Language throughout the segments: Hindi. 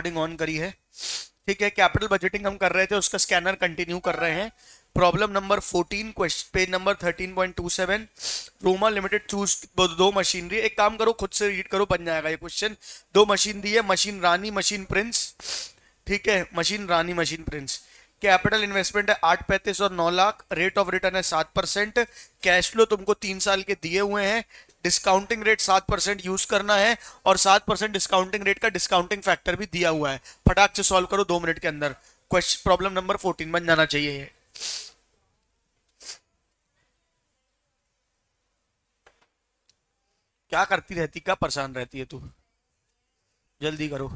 रिकॉर्डिंग ऑन करी है, ठीक है। कैपिटल बजटिंग हम कर रहे थे, उसका स्कैनर कंटिन्यू कर रहे हैं। Problem number 14, question page number 13.27। Roma limited choose दो मशीनरी। एक काम करो, खुद से रीड करो, बन जाएगा ये क्वेश्चन। दो मशीन दी है, मशीन रानी, मशीन प्रिंस, ठीक है। मशीन रानी, मशीन प्रिंस। कैपिटल इन्वेस्टमेंट है 8, 35 और 9 लाख। रेट ऑफ रिटर्न है 7%। कैश फ्लो तुमको 3 साल के दिए हुए हैं। डिस्काउंटिंग रेट 7% यूज करना है, और 7% डिस्काउंटिंग रेट का डिस्काउंटिंग फैक्टर भी दिया हुआ है। फटाक से सॉल्व करो 2 मिनट के अंदर। क्वेश्चन प्रॉब्लम नंबर 14 बन जाना चाहिए ये। क्या करती रहती, क्या परेशान रहती है तू, जल्दी करो।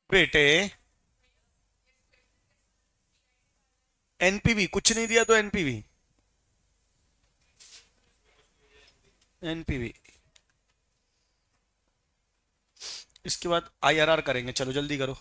बेटे, एनपीवी कुछ नहीं दिया तो एनपीवी, एनपीवी। इसके बाद आईआरआर करेंगे, चलो जल्दी करो।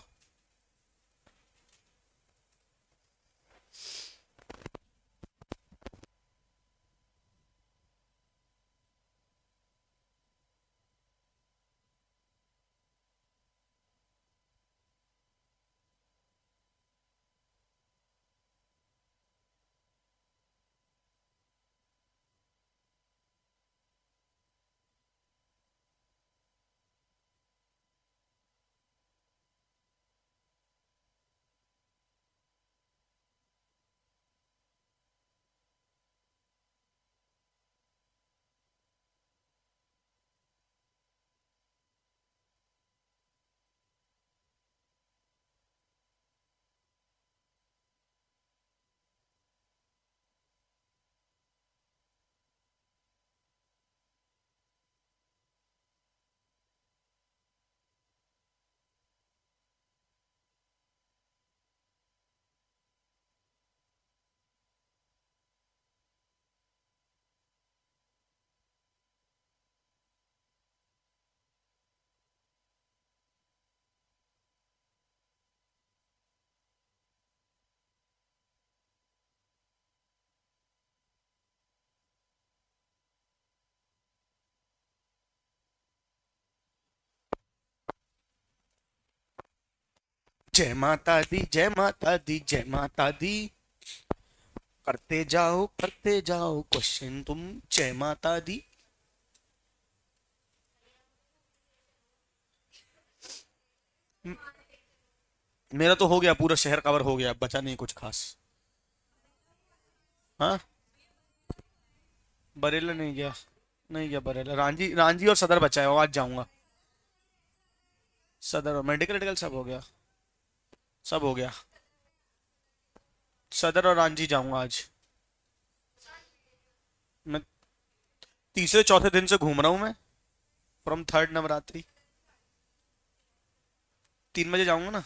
जय माता दी, जय माता दी, जय माता दी। करते जाओ क्वेश्चन तुम। जय माता दी। मेरा तो हो गया, पूरा शहर कवर हो गया, बचा नहीं कुछ खास। हाँ, बरेला नहीं गया, नहीं गया बरेला। रांझी, रांझी और सदर बचा है, वो आज जाऊंगा। सदर और मेडिकल मेडिकल सब हो गया, सब हो गया। सदर और रांझी जाऊंगा आज। मैं तीसरे चौथे दिन से घूम रहा हूँ मैं, फ्रॉम थर्ड नवरात्रि। 3 बजे जाऊंगा ना।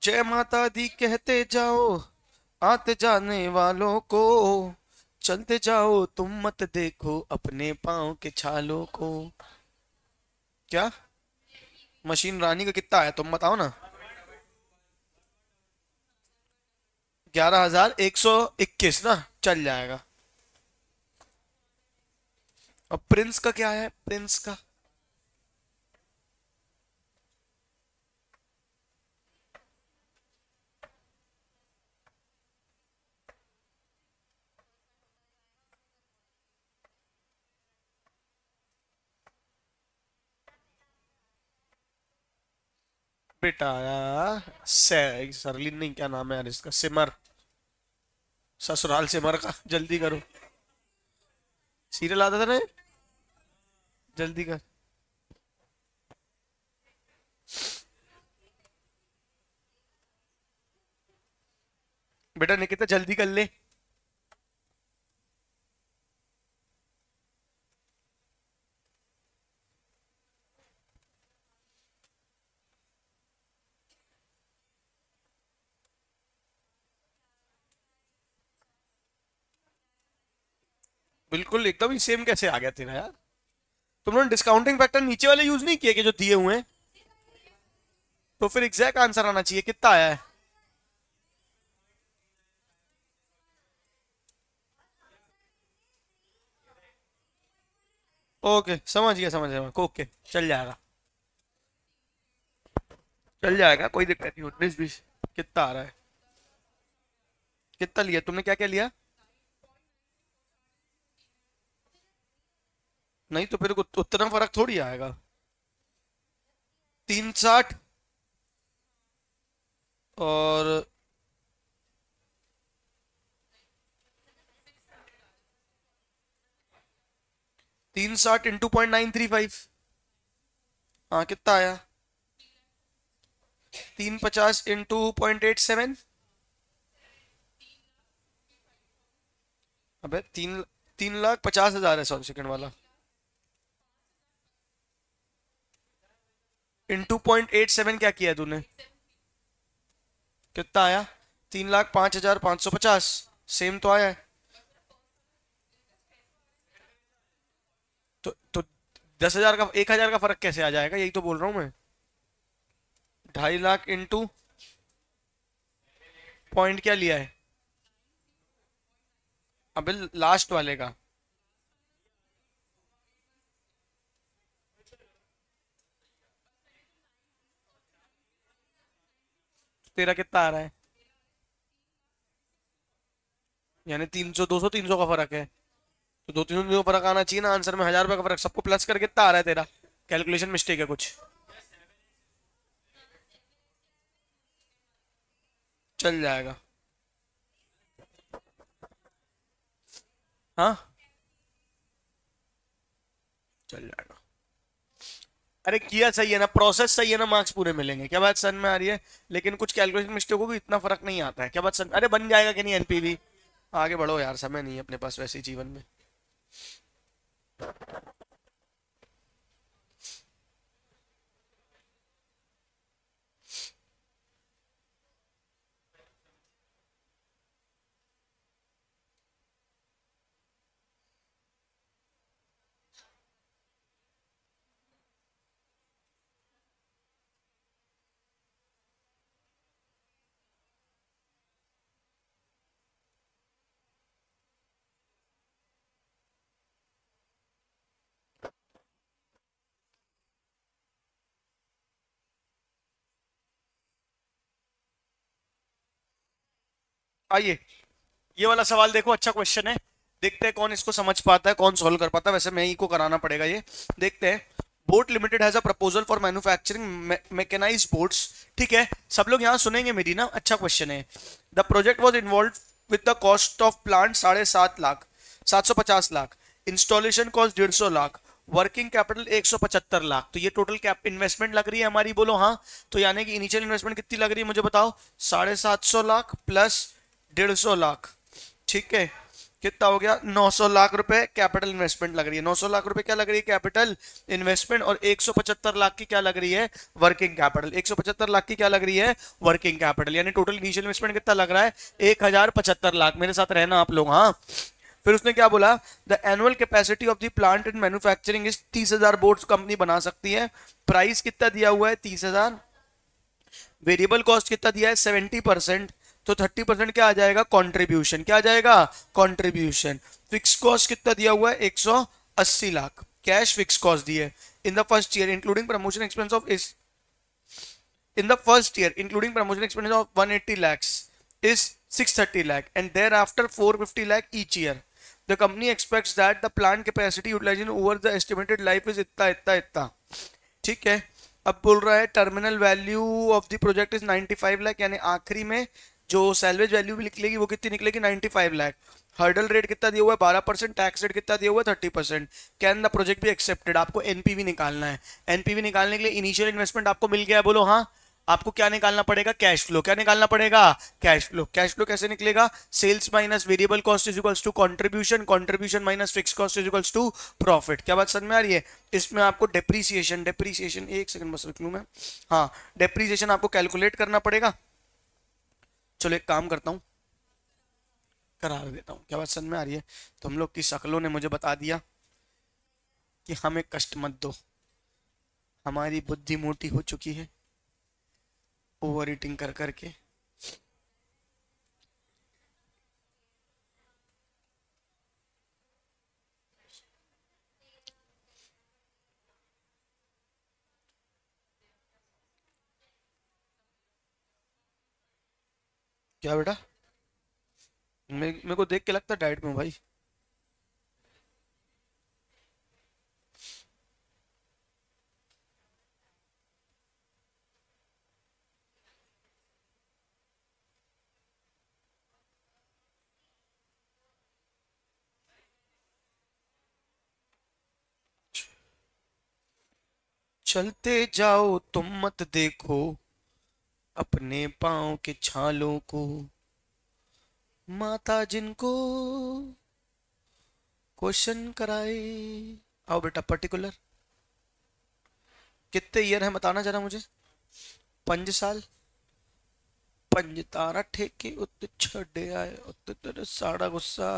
जय माता दी कहते जाओ, आते जाने वालों को। चलते जाओ तुम मत देखो अपने पाँव के छालों को। क्या? मशीन रानी का कितना आया तुम बताओ ना। 11,121 ना, चल जाएगा। और प्रिंस का क्या है, प्रिंस का? बेटा यार, सरलिन नहीं, क्या नाम है यार इसका, सिमर। ससुराल सिमर का, जल्दी करो। सीरियल आता था ना ये? जल्दी कर। बेटा निकिता जल्दी कर ले। बिल्कुल एकदम ही सेम कैसे आ गया तेरा यार? तुम लोगों ने डिस्काउंटिंग फैक्टर नीचे वाले यूज नहीं किए कि जो दिए हुए हैं? तो फिर एग्जैक्ट आंसर आना चाहिए, कितना आया है? ओके समझ गया समझ गया, ओके चल जाएगा। चल जाएगा, कोई दिक्कत नहीं, 19-20। कितना आ रहा है? कितना लिया तुमने, क्या क्या लिया? नहीं तो फिर उतना फर्क थोड़ी आएगा। 360 और 360 × 0.935। हाँ कितना आया? 350 × 0.87। अबे 3,50,000 है, 100 सेकंड वाला। इंटू 0.87 क्या किया तूने? कितना आया? 3,05,550। सेम तो आया है। तो 10,000 का, 1,000 का फर्क कैसे आ जाएगा, यही तो बोल रहा हूँ मैं। 2.5 लाख इंटू पॉइंट क्या लिया है? अबे लास्ट वाले का। तेरा कितना आ रहा है? यानी 300, 200, 300 का फर्क है। तो 200-300 का फर्क आना चाहिए ना आंसर में, 1,000 रुपए का फर्क, सबको प्लस करके कितना आ रहा है तेरा? कैलकुलेशन मिस्टेक है कुछ। चल जाएगा। हाँ चल जाएगा। अरे किया सही है ना, प्रोसेस सही है ना, मार्क्स पूरे मिलेंगे, क्या बात समझ में आ रही है? लेकिन कुछ कैलकुलेशन मिस्टेक होगी, इतना फर्क नहीं आता है, क्या बात समझ? अरे बन जाएगा कि नहीं एनपीवी? आगे बढ़ो यार, समय नहीं है अपने पास वैसे ही जीवन में। आइए, ये वाला सवाल देखो, अच्छा क्वेश्चन है। देखते हैं कौन इसको समझ पाता है, कौन सॉल्व कर पाता है। वैसे मैं ही को कराना पड़ेगा ये। देखते हैं। Boat limited has a proposal for manufacturing mechanised boats. ठीक है, सब लोग यहाँ सुनेंगे मेरी ना, अच्छा क्वेश्चन है। The project was involve with the cost of plant 7.5 lakh, 750 lakh. Installation cost 150 lakh. Working capital 175 lakh. तो ये टोटल कैप इन्वेस्टमेंट लग रही है हमारी, बोलो हाँ। तो यानी कि इनिशियल इन्वेस्टमेंट कितनी लग रही है मुझे बताओ? 750 लाख प्लस 150 लाख। ठीक है, कितना हो गया? 900 लाख रुपए कैपिटल इन्वेस्टमेंट लग रही है। 900 लाख रुपए क्या लग रही है? Capital investment. और 175 लाख की क्या लग रही है? Working capital. 175 लाख की क्या लग रही है? Working capital. यानी टोटल इनिशियल इन्वेस्टमेंट कितना लग रहा है? 1,075 लाख। मेरे साथ रहना आप लोग, हाँ। फिर उसने क्या बोला, the annual capacity of the plant in manufacturing is 30,000 boards company बना सकती है। प्राइस कितना दिया हुआ है 30,000, वेरिएबल कॉस्ट कितना दिया है 70%, तो 30% क्या आ जाएगा कंट्रीब्यूशन, क्या आ जाएगा कंट्रीब्यूशन। फिक्स कॉस्ट कितना दिया हुआ है 180 लाख, कैश फिक्स कॉस्ट दी है। In the first year including promotion expense of इस in the first year including promotion expenses of 180 lakhs is 630 lakh and thereafter 450 lakh each year. The company expects that the plant capacity utilization over the estimated life is इतना इतना इतना। ठीक है, अब बोल रहा है terminal value of the project is 95 lakh, यानी आखिरी में जो सैलवेज वैल्यू भी निकलेगी वो कितनी निकलेगी 95 लाख। हर्डल रेट कितना दिया हुआ है 12%, टैक्स रेट कितना दिया हुआ है 30%। कैन द प्रोजेक्ट भी एक्सेप्टेड, आपको एनपीवी निकालना है। एनपीवी निकालने के लिए इनिशियल इन्वेस्टमेंट आपको मिल गया है, बोलो हाँ। आपको क्या निकालना पड़ेगा कैश फ्लो, क्या निकालना पड़ेगा कैश फ्लो। कैश फ्लो कैसे निकलेगा, sales minus variable cost is equals to contribution, contribution minus fix cost is equals to profit. क्या बात समझ में आ रही है। इसमें आपको डेप्रीसिएशन, डेप्रीसिएशन एक सेकंड बस रख लूं मैं, हाँ डेप्रीसिएशन आपको कैलकुलेट करना पड़ेगा। चलो एक काम करता हूं, करा देता हूँ। क्या बात समझ में आ रही है। तो हम लोग की शक्लों ने मुझे बता दिया कि हमें कष्ट मत दो, हमारी बुद्धि मोटी हो चुकी है ओवर ईटिंग कर करके। क्या बेटा, मेरे को देख के लगता है डाइट में हूं भाई। चलते जाओ तुम मत देखो अपने पाँव के छालों को, माता जिनको क्वेश्चन कराए। आओ बेटा पर्टिकुलर कितने ईयर है बताना जरा मुझे। 5 साल, पंज तारा ठेके उत्ते छड़े आए उत्ते तेरे साड़ा गुस्सा।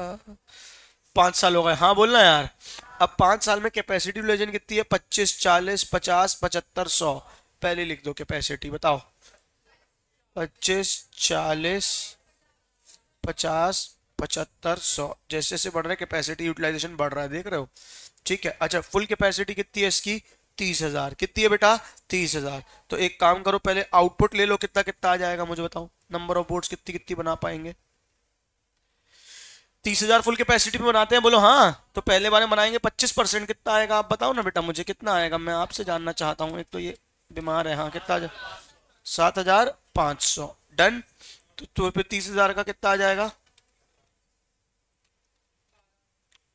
5 साल हो गए, हाँ बोलना यार। अब 5 साल में कैपेसिटी यूटिलाइजेशन कितनी है 25, 40, 50, 75, 100। पहले लिख दो कैपेसिटी, बताओ 25, 40, 50, 75, 100। जैसे जैसे बढ़ रहा है कैपेसिटी यूटिलाइजेशन बढ़ रहा है, देख रहे हो। ठीक है, अच्छा फुल कैपेसिटी कितनी है इसकी 30,000। कितनी है बेटा 30,000। तो एक काम करो पहले आउटपुट ले लो, कितना कितना आ जाएगा मुझे बताओ। नंबर ऑफ बोर्ड्स कितनी कितनी बना पाएंगे। 30,000 फुल कैपेसिटी में बनाते हैं, बोलो हाँ। तो पहले बार में बनाएंगे 25%, कितना आएगा आप बताओ ना बेटा मुझे, कितना आएगा मैं आपसे जानना चाहता हूँ। एक तो ये बीमार है, हाँ कितना 7,500 डन। तो फिर 30,000 का कितना आ जाएगा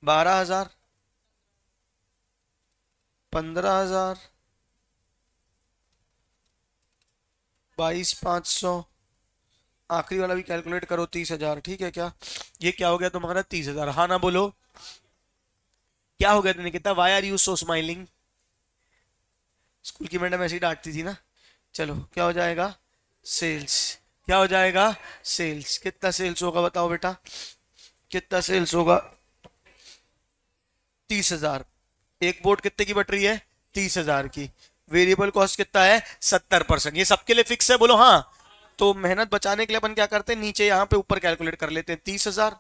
12,000, 15,000, 22,500, आखिरी वाला भी कैलकुलेट करो 30,000। ठीक है क्या, ये क्या हो गया तुम्हारा 30,000, हाँ ना बोलो। क्या हो गया तुमने कितना, why are you so smiling. School की मैडम ऐसी डांटती थी ना। चलो क्या हो जाएगा सेल्स, क्या हो जाएगा सेल्स। कितना सेल्स होगा बताओ बेटा, कितना सेल्स होगा 30,000। एक बोर्ड कितने की बट रही है 30,000 की। वेरिएबल कॉस्ट कितना है 70%। ये सबके लिए फिक्स है, बोलो हाँ। तो मेहनत बचाने के लिए अपन क्या करते हैं, नीचे यहाँ पे ऊपर कैलकुलेट कर लेते हैं 30,000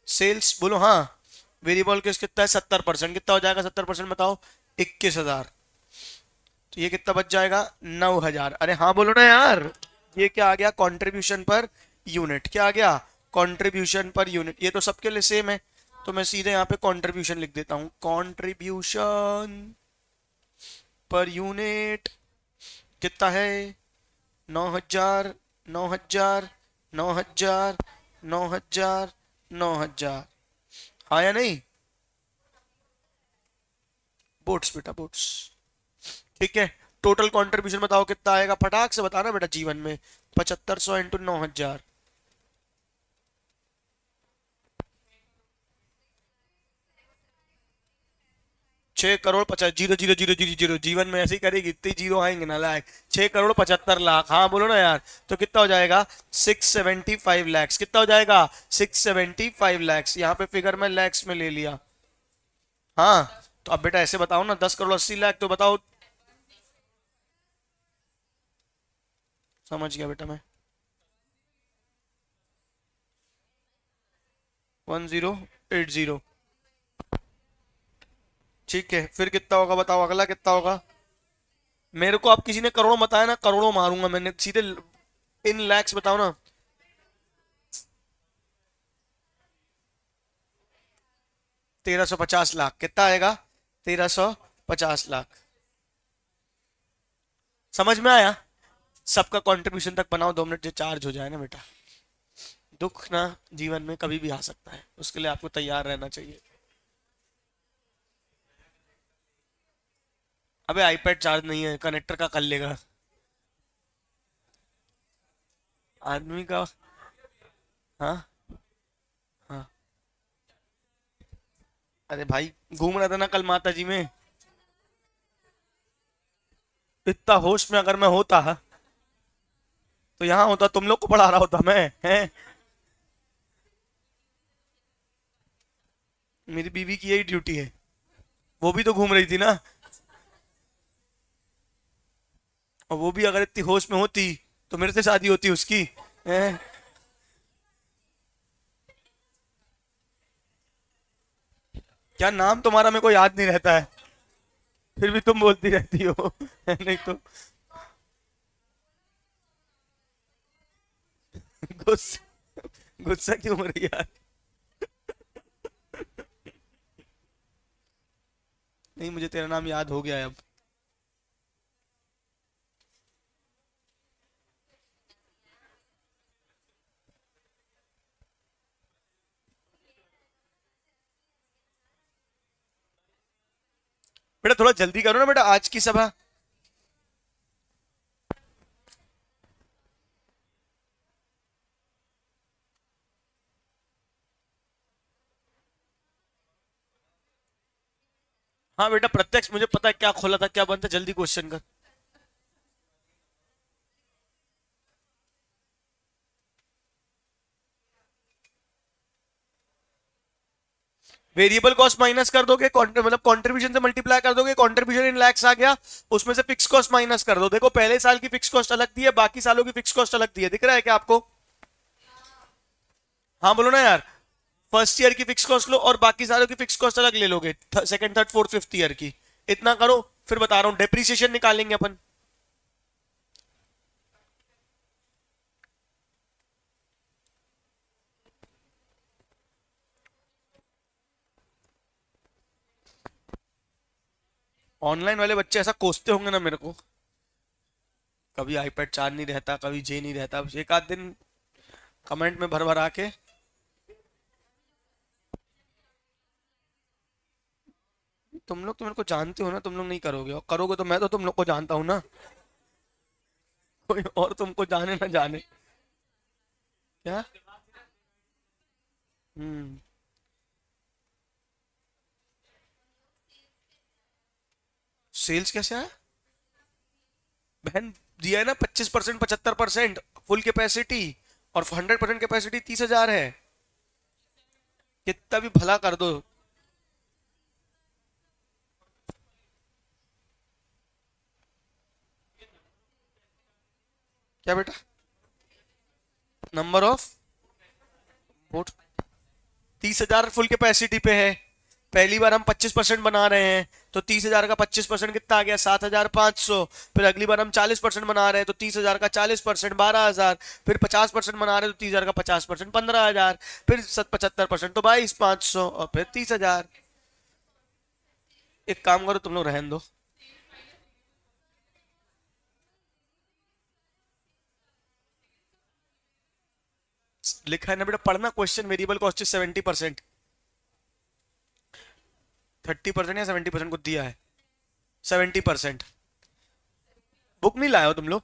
सेल्स, बोलो हाँ। वेरिएबल कॉस्ट कितना है 70%, कितना हो जाएगा 70% बताओ 21,000। तो ये कितना बच जाएगा 9,000। अरे हाँ बोलो ना यार। ये क्या आ गया कंट्रीब्यूशन पर यूनिट, क्या आ गया कंट्रीब्यूशन पर यूनिट। ये तो सबके लिए सेम है, तो मैं सीधे यहाँ पे कंट्रीब्यूशन लिख देता हूँ। कंट्रीब्यूशन पर यूनिट कितना है 9,000, 9,000, 9,000, 9,000, 9,000। हाँ या नहीं, बोट्स बेटा बोट्स। ठीक है, टोटल कंट्रीब्यूशन बताओ कितना आएगा, फटाक से बताना बेटा जीवन में। 7,500 into 9,000, 6 crore 50 zero zero zero zero zero, जीवन में ऐसे ही करेगी, इतने जीरो आएंगे ना लायक। 6 करोड़ 75 लाख, हाँ बोलो ना यार, तो कितना हो जाएगा 675 लैक्स, कितना हो जाएगा 675 लैक्स, यहाँ पे फिगर में लैक्स में ले लिया। हाँ तो अब बेटा ऐसे बताओ ना, 10 करोड़ 80 लाख, तो बताओ। समझ गया बेटा मैं। 1080। ठीक है, फिर कितना होगा बताओ, अगला कितना होगा। मेरे को आप किसी ने करोड़ों बताया ना, करोड़ों मारूंगा मैंने सीधे। इन लैक्स बताओ ना। 1350 लाख, कितना आएगा 1350 लाख। समझ में आया। सबका कंट्रीब्यूशन तक बनाओ, 2 मिनट जो चार्ज हो जाए ना बेटा। दुख ना जीवन में कभी भी आ सकता है, उसके लिए आपको तैयार रहना चाहिए। अबे आईपैड चार्ज नहीं है, कनेक्टर का कर लेगा आदमी का। हाँ हाँ। अरे भाई घूम रहा था ना कल माता जी में, इतना होश में अगर मैं होता तो यहाँ होता, तुम लोग को पढ़ा रहा होता मैं, हैं। मेरी बीवी की यही ड्यूटी है, वो भी तो घूम रही थी ना, और वो भी अगर इतनी होश में होती तो मेरे से शादी होती उसकी, हैं। क्या नाम तुम्हारा मेरे को याद नहीं रहता है, फिर भी तुम बोलती रहती हो नहीं तो। गुस्सा, गुस्सा क्यों हो रही है यार। नहीं मुझे तेरा नाम याद हो गया है अब। बेटा थोड़ा जल्दी करो ना बेटा, आज की सभा। हाँ बेटा प्रत्यक्ष, मुझे पता है क्या खोला था क्या बनता, जल्दी क्वेश्चन कर। वेरिएबल कॉस्ट माइनस कर दोगे, मतलब कंट्रीब्यूशन से मल्टीप्लाई कर दोगे, कंट्रीब्यूशन इन लैक्स आ गया, उसमें से फिक्स कॉस्ट माइनस कर दो। देखो पहले साल की फिक्स कॉस्ट अलग दी है, बाकी सालों की फिक्स कॉस्ट अलग दी है, दिख रहा है क्या आपको। हाँ बोलो ना यार। फर्स्ट ईयर की फिक्स कॉस्ट लो और बाकी सालों की फिक्स कॉस्ट अलग ले लोगे, second third fourth fifth year की। इतना करो, फिर बता रहा हूं डेप्रीसिएशन निकालेंगे अपन। ऑनलाइन वाले बच्चे ऐसा कोसते होंगे ना मेरे को, कभी आईपैड चार्ज नहीं रहता, कभी जे नहीं रहता, एक आध दिन कमेंट में भर भर आके। तुम लोग तो मेरे को जानते हो ना, तुम लोग नहीं करोगे, और करोगे तो मैं तो तुम लोग को जानता हूँ ना, कोई और तुमको जाने ना जाने। क्या। हम्म। सेल्स कैसे आया बहन, दिया है ना 25%, 75% फुल कैपेसिटी, और 100% कैपेसिटी 30,000 है। कितना भी भला कर दो। क्या बेटा, number of vote 30,000 full capacity पे है। पहली बार हम 25% बना रहे हैं, तो 30,000 का 25% कितना आ गया 7,500। फिर अगली बार हम 40% बना रहे हैं, तो 30,000 का 40% 12,000। फिर 50% बना रहे हैं, तो 30,000 का 50% 15,000। फिर 75% तो 22,500, और फिर 30,000। एक काम करो तुम लोग रहने दो। लिखा है ना बेटा, पढ़ना क्वेश्चन, वेरिएबल कॉस्ट 70%, 30% या 70% को दिया है। 70%। बुक नहीं लाए हो तुम लोग।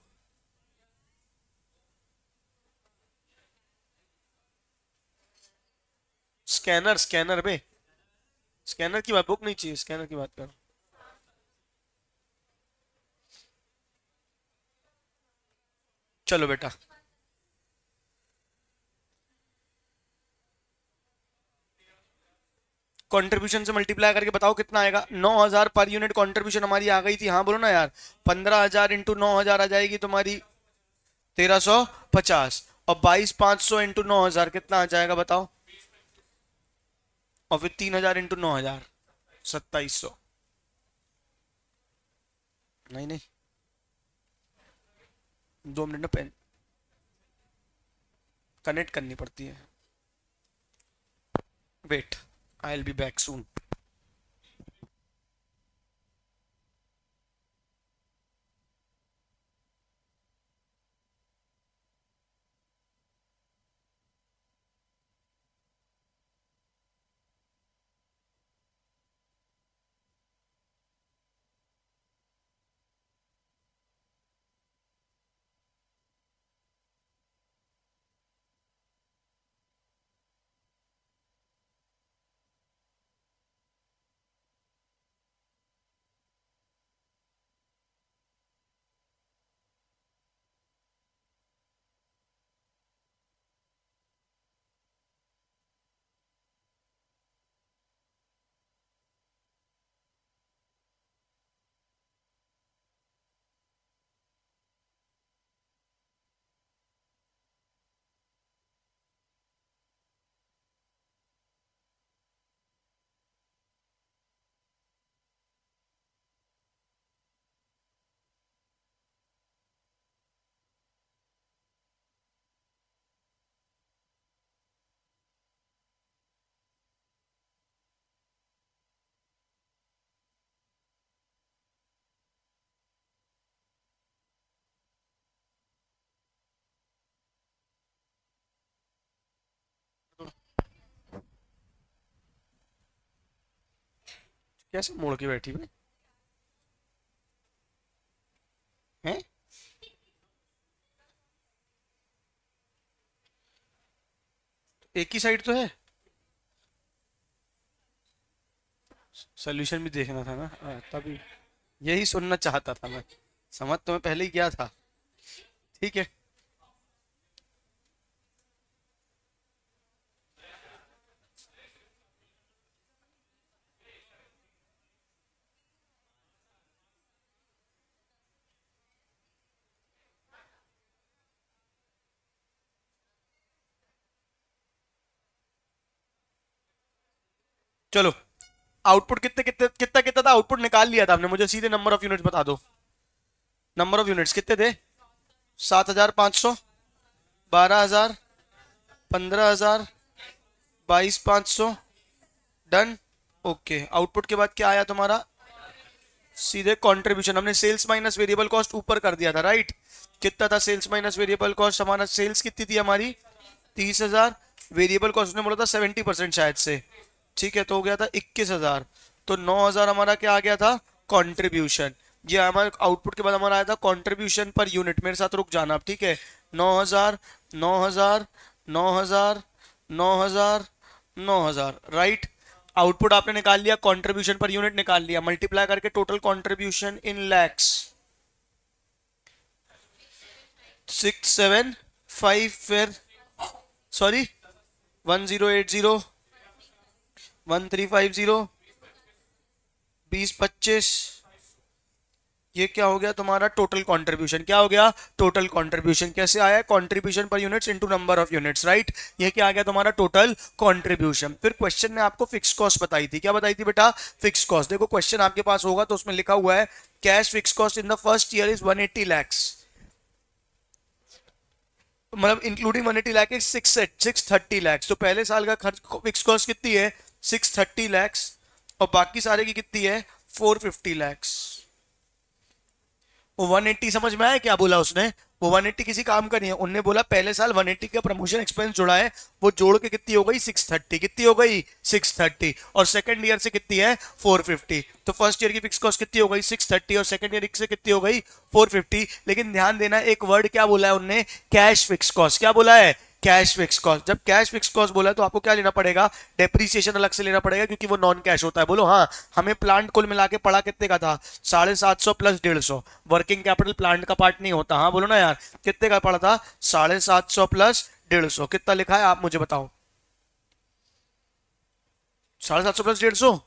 स्कैनर, स्कैनर बे, स्कैनर की बात, बुक नहीं चाहिए, स्कैनर की बात करो। चलो बेटा, कंट्रीब्यूशन से मल्टीप्लाई करके बताओ कितना आएगा। 9,000 पर यूनिट कंट्रीब्यूशन हमारी आ गई थी, हाँ बोलो ना यार। 15,000 इंटू 9,000 आ जाएगी तुम्हारी 1350, और 22,500 इंटू 9,000 कितना आ जाएगा बताओ, और फिर 3,000 इंटू 9,000 2700। नहीं नहीं, 2 मिनट में पेन कनेक्ट करनी पड़ती है। Wait, I will be back soon. कैसे मोड़ के बैठी हुई है? एक ही साइड तो है, सोल्यूशन भी देखना था ना। तभी यही सुनना चाहता था मैं, समझ तो मैं पहले ही किया था। ठीक है, चलो आउटपुट कितने कितने कितना कितना था, आउटपुट निकाल लिया था हमने, मुझे सीधे नंबर ऑफ यूनिट्स बता दो। नंबर ऑफ यूनिट्स कितने थे? 7,500, 12,000, 15,000, 22,500। डन। ओके, आउटपुट के बाद क्या आया तुम्हारा? सीधे कंट्रीब्यूशन, हमने सेल्स माइनस वेरिएबल कॉस्ट ऊपर कर दिया था, राइट। कितना था सेल्स माइनस वेरिएबल कॉस्ट? हमारा सेल्स कितनी थी हमारी? 30,000। वेरिएबल कॉस्ट ने बोला था 70% शायद से, ठीक है, तो हो गया था 21,000। तो 9,000 हमारा क्या आ गया था? कंट्रीब्यूशन। ये हमारे आउटपुट के बाद हमारा आया था कंट्रीब्यूशन पर यूनिट। मेरे साथ रुक जाना आप, ठीक है। 9,000, 9,000, 9,000, 9,000, 9,000, राइट। आउटपुट आपने निकाल लिया, कंट्रीब्यूशन पर यूनिट निकाल लिया, मल्टीप्लाई करके टोटल कंट्रीब्यूशन इन लैक्स 675, फिर सॉरी 1080, 1350, 2025। ये क्या हो गया तुम्हारा? Total contribution. क्या हो गया? Total contribution. कैसे आया? कंट्रीब्यूशन पर units into number of units, right. ये क्या आ गया तुम्हारा? Total contribution. फिर क्वेश्चन ने आपको फिक्स कॉस्ट बताई थी। क्या बताई थी बेटा? Fix cost. देखो क्वेश्चन आपके पास होगा तो उसमें लिखा हुआ है cash fix cost in the first year is 180 lakhs, मतलब इंक्लूडिंग 180 लाख 630 lakhs। तो पहले साल का खर्च फिक्स कॉस्ट कितनी है? 630 lakhs, और बाकी सारे की कितनी है? 450 lakhs। वो 180 समझ में आया क्या बोला उसने? वो 180 किसी काम का नहीं है, उनने बोला पहले साल 180 का प्रमोशन एक्सपेंस जुड़ा है, वो जोड़ के कितनी हो गई? 630। कितनी हो गई? 630। और सेकंड ईयर से कितनी है? 450। तो फर्स्ट ईयर की फिक्स कॉस्ट कितनी हो गई? 630, और सेकंड ईयर से कितनी हो गई? 450। लेकिन ध्यान देना, एक वर्ड क्या बोला है उनने? Cash fix cost. क्या बोला है? Cash fix cost. जब कैश फिक्स कॉस्ट बोला तो आपको क्या लेना पड़ेगा, डेप्रीसिएशन अलग से लेना पड़ेगा क्योंकि वो नॉन कैश होता है। बोलो हाँ। हमें प्लांट कुल मिला के पड़ा कितने का था, 750 प्लस 150। वर्किंग कैपिटल प्लांट का पार्ट नहीं होता। हाँ बोलो ना यार, कितने का पड़ा था, 750 प्लस 150। कितना लिखा है आप मुझे बताओ, 750 प्लस 150,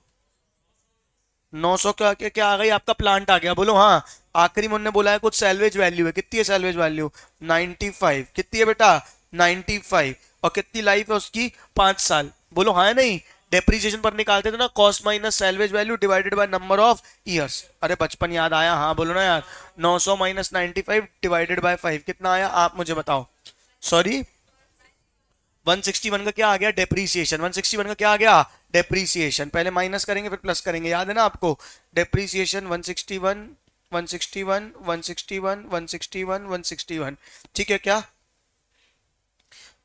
900 क्या क्या क्या आ गई आपका, प्लांट आ गया। बोलो हाँ। आखिरी में उन्होंने बोला है कुछ सैलवेज वैल्यू है, कितनी है सैलवेज वैल्यू, 95। कितनी है बेटा, 95। और कितनी लाइफ है उसकी, 5 साल। बोलो हाँ है नहीं। डेप्रीसिएशन पर निकालते थे ना, cost minus salvage value divided by number of years. अरे बचपन याद आया, हाँ बोलो ना यार। 900 माइनस 95 डिवाइडेड बाय 5 कितना आया आप मुझे बताओ। सॉरी 161 का क्या आ गया, डेप्रीसिएशन। 161 का क्या आ गया, डेप्रीसिएशन। पहले माइनस करेंगे फिर प्लस करेंगे, याद है ना आपको। डेप्रीसिएशन 161 161 161 161 161। ठीक है क्या,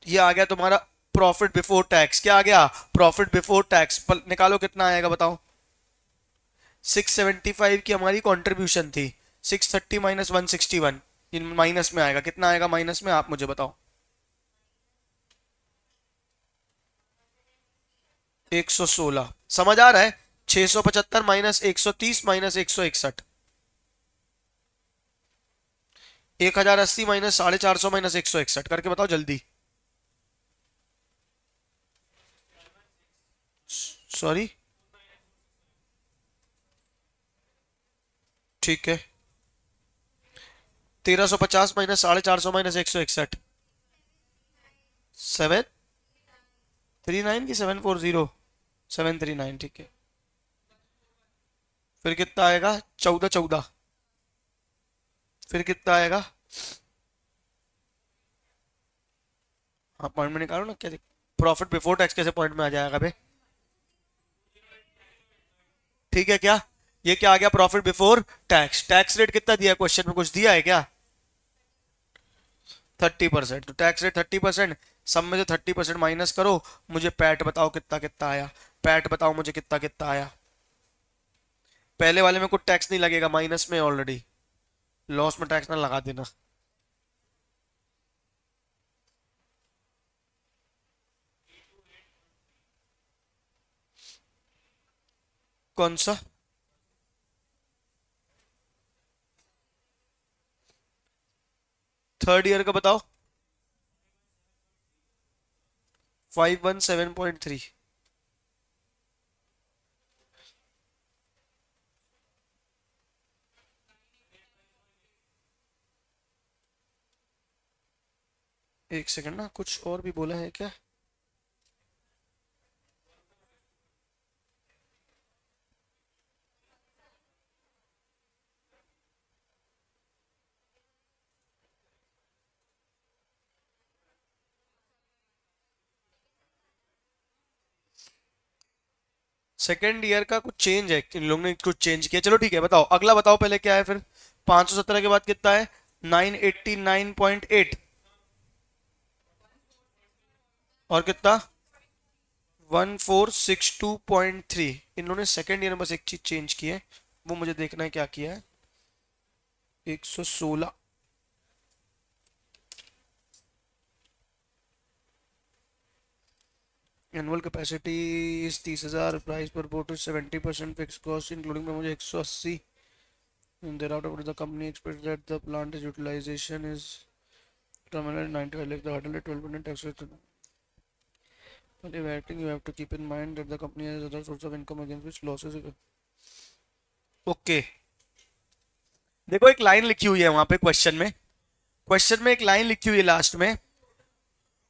ये आ गया तुम्हारा प्रॉफिट बिफोर टैक्स। क्या आ गया, प्रॉफिट बिफोर टैक्स। निकालो कितना आएगा बताओ। 675 की हमारी कंट्रीब्यूशन थी, 630 माइनस 161 माइनस में आएगा। कितना आएगा माइनस में आप मुझे बताओ, 116। समझ आ रहा है, 675 माइनस 130 माइनस 161, 1080 माइनस 450 माइनस 161 करके बताओ जल्दी। सॉरी ठीक है, 1350 माइनस 450 माइनस 161, 739 की 740, 739। ठीक है, फिर कितना आएगा, 14 14। फिर कितना आएगा, हाँ पॉइंट में निकालो ना, क्या प्रॉफिट बिफोर टैक्स कैसे पॉइंट में आ जाएगा बे। ठीक है क्या, ये क्या आ गया, profit before tax. Tax rate कितना दिया क्वेश्चन में, कुछ दिया है क्या, 30%। तो टैक्स रेट 30%, सब में से 30% माइनस करो, मुझे पैट बताओ कितना कितना आया। पैट बताओ मुझे कितना कितना आया। पहले वाले में कुछ टैक्स नहीं लगेगा, माइनस में ऑलरेडी। लॉस में टैक्स ना लगा देना। कौन सा, थर्ड ईयर का बताओ, 517.3। एक सेकंड ना, कुछ और भी बोला है क्या। सेकेंड ईयर का कुछ चेंज है, इन लोगों ने कुछ चेंज किया। चलो ठीक है, बताओ अगला बताओ पहले क्या है फिर। 517 के बाद कितना है, 989.8। और कितना, 1462.3। इन लोगों ने सेकेंड ईयर में बस एक चीज चेंज की है, वो मुझे देखना है क्या किया है। 116। एनुअल कैपेसिटी इस 30,000, प्राइस पर बोट 70% फिक्स कॉस्ट इंक्लूडिंग में मुझे 180। thereafter the company expects that the plant is utilization is terminal 95 like the hurdle at 12% tax rate. But evaluating you have to keep in mind that the company has other source of income against which losses. Okay, देखो एक लाइन लिखी हुई है वहां पे क्वेश्चन में, क्वेश्चन में एक लाइन लिखी हुई है लास्ट में,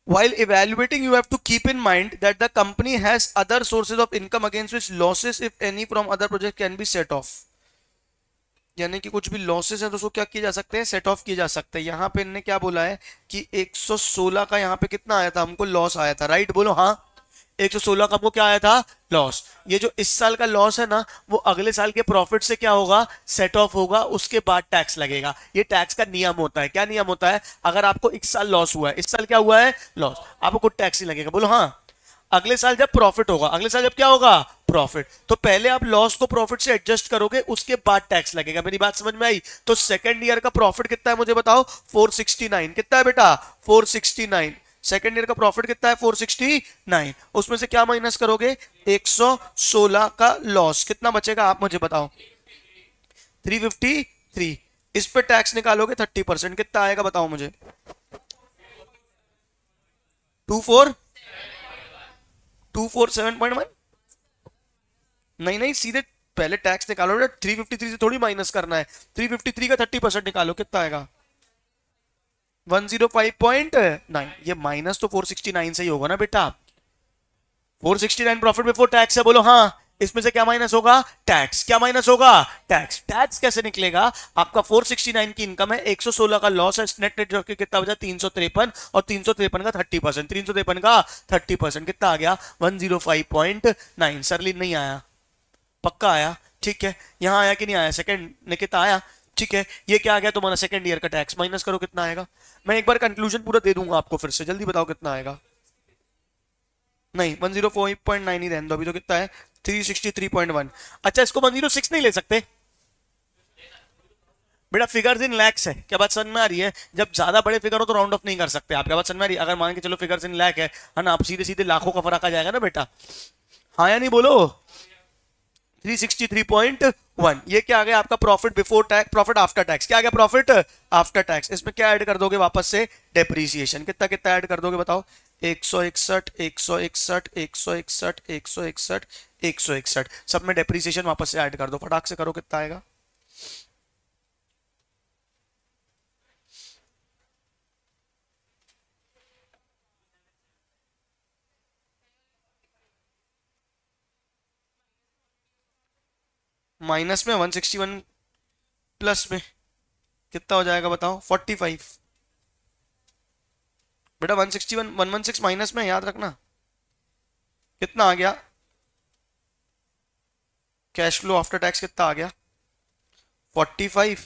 while evaluating you have to keep in mind that the company has other sources of income against which losses if any from other project can be set off। यानी कि कुछ भी लॉसेस है तो उसको क्या किए जा सकते हैं, सेट ऑफ किए जा सकते हैं। यहाँ पे इन्होंने क्या बोला है कि 116 का यहाँ पे कितना आया था, हमको लॉस आया था, राइट बोलो हाँ। 116 का हमको क्या आया था, लॉस। ये जो इस साल का लॉस है ना, वो अगले साल के प्रॉफिट से क्या होगा, सेट ऑफ होगा, उसके बाद टैक्स लगेगा। ये टैक्स का नियम होता है। क्या नियम होता है, अगर आपको इस साल लॉस हुआ है, इस साल क्या हुआ है, लॉस, आपको कुछ टैक्स नहीं लगेगा। बोलो हाँ। अगले साल जब प्रॉफिट होगा, अगले साल जब क्या होगा, प्रॉफिट, तो पहले आप लॉस को प्रॉफिट से एडजस्ट करोगे, उसके बाद टैक्स लगेगा। मेरी बात समझ में आई। तो सेकंड ईयर का प्रॉफिट कितना है मुझे बताओ, 469। कितना है बेटा, 469। सेकेंड ईयर का प्रॉफिट कितना है 469, उसमें से क्या माइनस करोगे 116 का लॉस, कितना बचेगा आप मुझे बताओ 353। इस पे टैक्स निकालोगे 30%, कितना आएगा बताओ मुझे 247.1। नहीं नहीं, सीधे पहले टैक्स निकालो, 353 से थोड़ी माइनस करना है, 353 का 30% निकालो, कितना आएगा 105.9। ये माइनस तो 469 से ही होगा ना बेटा, 469 प्रॉफिट बिफोर टैक्स है, बोलो हाँ। इसमें से क्या माइनस होगा टैक्स, क्या माइनस होगा टैक्स। टैक्स कैसे निकलेगा, आपका 469 की इनकम है, 116 का लॉस है, नेट नेट जोड़ के कितना बचा 353, और 353 का 30%, 353 का 30% कितना आ गया 105.9। सरली नहीं आया, पक्का आया, ठीक है। यहां आया कि नहीं आया, सेकंड ने कितना आया, ठीक है। ये क्या आ गया तुम्हारा सेकंड ईयर का टैक्स, माइनस करो कितना आएगा। मैं एक बार कंक्लूजन पूरा दे दूंगा आपको, फिर से जल्दी बताओ कितना आएगा। नहीं 104.9 ही रहने दो, अभी तो कितना है 363.1। अच्छा इसको 106 नहीं ले सकते बेटा, फिगर्स इन लैक्स है, क्या बात समझ में आ रही है। जब ज्यादा बड़े फिगर हो तो राउंड ऑफ नहीं कर सकते आप, क्या बात समझ में आ रही है। अगर मान के चलो फिगर्स इन लैक है ना, आप सीधे सीधे लाखों का फर्क आ जाएगा ना बेटा, हाँ या नहीं बोलो। 363.1, ये क्या आ गया आपका profit before tax, profit after tax, क्या आ गया प्रॉफिट आफ्टर टैक्स। इसमें क्या ऐड कर दोगे वापस से डेप्रीसिएशन, कितना कितना ऐड कर दोगे बताओ 161, 161, 161, 161, 161, सब में डेप्रीसिएशन वापस से ऐड कर दो, फटाक से करो कितना आएगा। माइनस में 161, प्लस में कितना हो जाएगा बताओ 45। बेटा 161 116 माइनस में, याद रखना कितना आ गया कैश फ्लो आफ्टर टैक्स, कितना आ गया 45।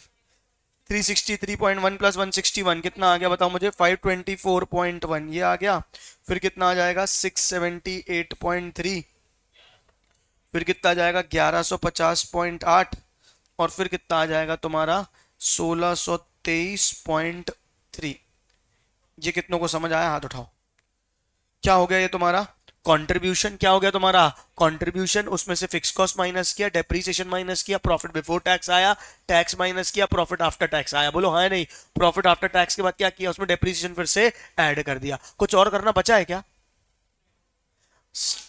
363.1 प्लस 161 कितना आ गया बताओ मुझे 524.1, ये आ गया। फिर कितना आ जाएगा 678.3, फिर कितना आ जाएगा 1150.8, और फिर कितना आ जाएगा तुम्हारा 1623.3। ये कितनों को समझ आया, हाथ उठाओ। क्या हो गया ये तुम्हारा कंट्रीब्यूशन, क्या हो गया तुम्हारा कंट्रीब्यूशन, उसमें से फिक्स कॉस्ट माइनस किया, डेप्रीसिएशन माइनस किया, प्रॉफिट बिफोर टैक्स आया, टैक्स माइनस किया, प्रॉफिट आफ्टर टैक्स आया, बोलो हाँ नहीं। प्रॉफिट आफ्टर टैक्स के बाद क्या किया, उसमें डेप्रीसिएशन फिर से ऐड कर दिया। कुछ और करना बचा है क्या।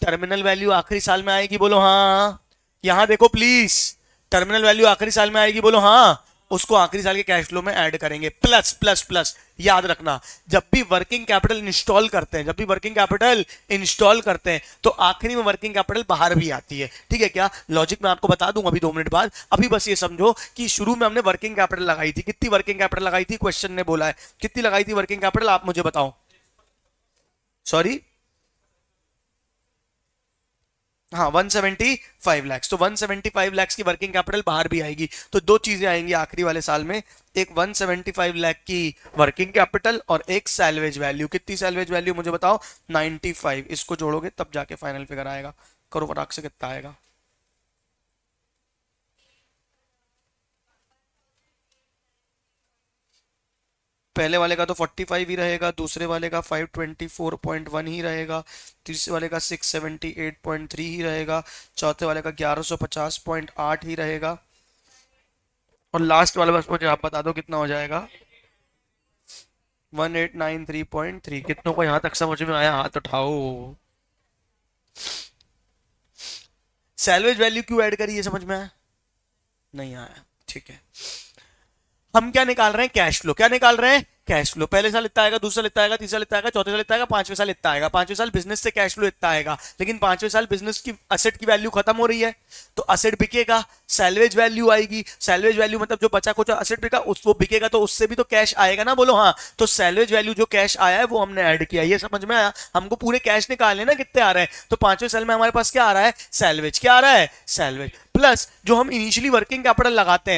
टर्मिनल वैल्यू आखिरी साल में आएगी, बोलो हाँ। यहां देखो प्लीज, टर्मिनल वैल्यू आखिरी साल में आएगी, बोलो हाँ। उसको आखिरी साल के कैश फ्लो में ऐड करेंगे, प्लस प्लस प्लस। याद रखना जब भी वर्किंग कैपिटल इंस्टॉल करते हैं, जब भी वर्किंग कैपिटल इंस्टॉल करते हैं तो आखिरी में वर्किंग कैपिटल बाहर भी आती है, ठीक है। क्या लॉजिक मैं आपको बता दूंगा अभी 2 मिनट बाद। अभी बस ये समझो कि शुरू में हमने वर्किंग कैपिटल लगाई थी, कितनी वर्किंग कैपिटल लगाई थी, क्वेश्चन ने बोला है कितनी लगाई थी वर्किंग कैपिटल, आप मुझे बताओ। सॉरी हाँ 175 लैक्स, तो 175 लैक्स की वर्किंग कैपिटल बाहर भी आएगी। तो 2 चीजें आएंगी आखिरी वाले साल में, एक 175 लाख की वर्किंग कैपिटल और एक सैलवेज वैल्यू। कितनी सैलवेज वैल्यू मुझे बताओ 95, इसको जोड़ोगे तब जाके फाइनल फिगर आएगा। करो फटाक से कितना आएगा। पहले वाले का तो 45 ही रहेगा, दूसरे वाले का 524.1 ही रहेगा, तीसरे वाले का 678.3 ही रहेगा, चौथे वाले का 1150.8 ही रहेगा, और लास्ट वाला बस मुझे आप बता दो कितना हो जाएगा 1893.3। कितनों को यहां तक समझ में आया, हाथ उठाओ। सैलवेज वैल्यू क्यों ऐड करी, ये समझ में आया, नहीं आया, ठीक है। हम क्या निकाल रहे हैं कैश फ्लो, क्या निकाल रहे हैं कैश फ्लो। पहले साल इतना आएगा, दूसरा इतना आएगा, तीसरा इतना आएगा, चौथे साल इतना आएगा, पांचवें साल इतना आएगा। पांचवें साल बिजनेस से कैश फ्लो इतना आएगा, लेकिन पांचवें साल बिजनेस की असेट की वैल्यू खत्म हो रही है तो असेट बिकेगा, सैलवेज वैल्यू आएगी। सैलवेज वैल्यू मतलब जो बचा कुछ असेट बिका उसको बिकेगा, तो उससे भी तो कैश आएगा ना, बोलो हाँ। तो सैलवेज वैल्यू जो कैश आया है वो हमने ऐड किया, ये समझ में आया। हमको पूरे कैश निकालने ना कितने आ रहे हैं, तो पांचवें साल में हमारे पास क्या आ रहा है सैलवेज, क्या आ रहा है सैलवेज। प्लस जो हम इनिशियली वर्किंग कैपिटल लगाते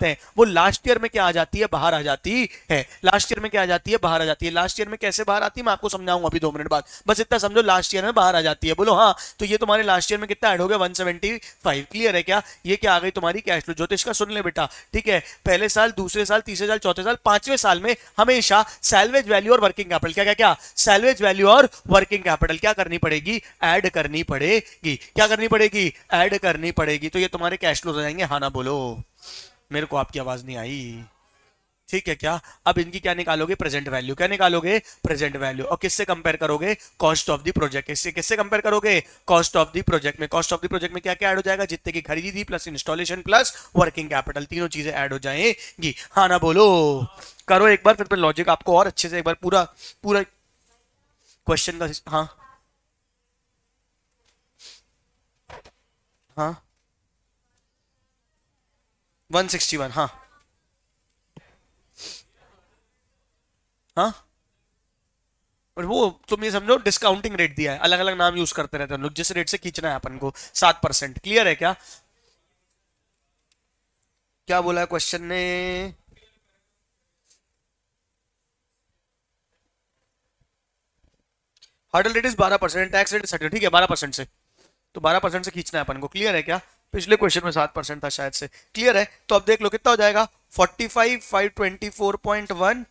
हैं, वो लास्ट ईयर में क्या आ जाती है, बाहर आ जाती है। लास्ट ईयर में क्या आ जाती है, बाहर आ जाती है। लास्ट ईयर में कैसे बाहर आती है मैं आपको समझाऊंगा अभी 2 मिनट बाद, बस इतना समझो लास्ट ईयर में बाहर आ जाती है। बोलो हाँ। तो ये तुम्हारे लास्ट ईयर में कितना ऐड हो गया, 175। क्लियर है क्या? ये क्या आ गई तुम्हारी कैश फ्लो। ज्योतिष का सुन ले बेटा, ठीक है। पहले साल, दूसरे साल, तीसरे साल, चौथे साल, पांचवें साल में हमेशा सैल्वेज वैल्यू और वर्किंग कैपिटल, क्या क्या क्या, सैल्वेज वैल्यू और वर्किंग कैपिटल क्या करनी पड़ेगी, ऐड करनी पड़ेगी। क्या करनी पड़ेगी, ऐड करनी पड़ेगी। तो ये तुम्हारे कैश फ्लो हो जाएंगे। हाँ ना बोलो, मेरे को आपकी आवाज नहीं आई, ठीक है क्या? अब इनकी क्या निकालोगे, प्रेजेंट वैल्यू। क्या निकालोगे, प्रेजेंट वैल्यू। और किससे कंपेयर करोगे, कॉस्ट ऑफ द प्रोजेक्ट। किससे किससे कंपेयर करोगे, कॉस्ट ऑफ द प्रोजेक्ट में। कॉस्ट ऑफ द प्रोजेक्ट में क्या क्या ऐड हो जाएगा, जितने की खरीदी थी plus installation plus working capital, तीनों चीजें ऐड हो जाएंगी। हाँ ना बोलो, करो एक बार, फिर लॉजिक आपको और अच्छे से एक बार पूरा पूरा क्वेश्चन का। हाँ हाँ 161, हाँ हाँ। और वो तुम ये समझो डिस्काउंटिंग रेट दिया है, अलग अलग नाम यूज करते रहते हैं लोग, जिस रेट से खींचना है अपन को 7%। क्लियर है क्या? क्या बोला है क्वेश्चन ने? Hurdle rate is 12%, tax rate 30, ठीक है 12% से। तो 12% से खींचना है अपन को। क्लियर है क्या? पिछले क्वेश्चन में 7% था शायद से। क्लियर है? तो अब देख लो कितना हो जाएगा, 45,524.1,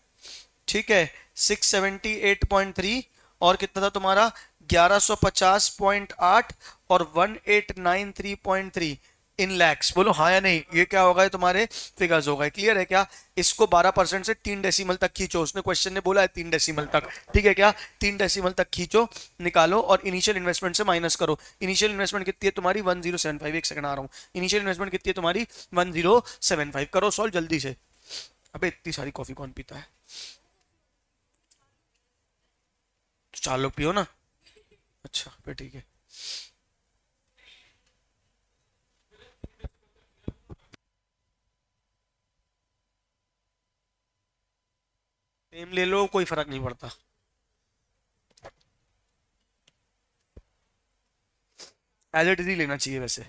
ठीक है, 678.3, और कितना था तुम्हारा 1150.8, और 1893.3 इन लैक्स। बोलो हाँ या नहीं, ये क्या होगा, ये तुम्हारे फिगर्स हो गए। क्लियर है क्या? इसको 12% से 3 डेसिमल तक खींचो, उसने क्वेश्चन ने बोला है 3 डेसिमल तक, ठीक है क्या? 3 डेसिमल तक खींचो, निकालो, और इनिशियल इन्वेस्टमेंट से माइनस करो। इनिशियल इन्वेस्टमेंट कितनी है तुम्हारी, 1075। एक सेकंड आ रहा हूँ। इनिशियल इन्वेस्टमेंट कितनी है तुम्हारी, 1075। करो सॉल्व जल्दी से। अबे इतनी सारी कॉफी कौन पीता है? तो 4 लोग पियो ना। अच्छा फिर ठीक है। सेम ले लो, कोई फर्क नहीं पड़ता। एज इट इज ही लेना चाहिए वैसे।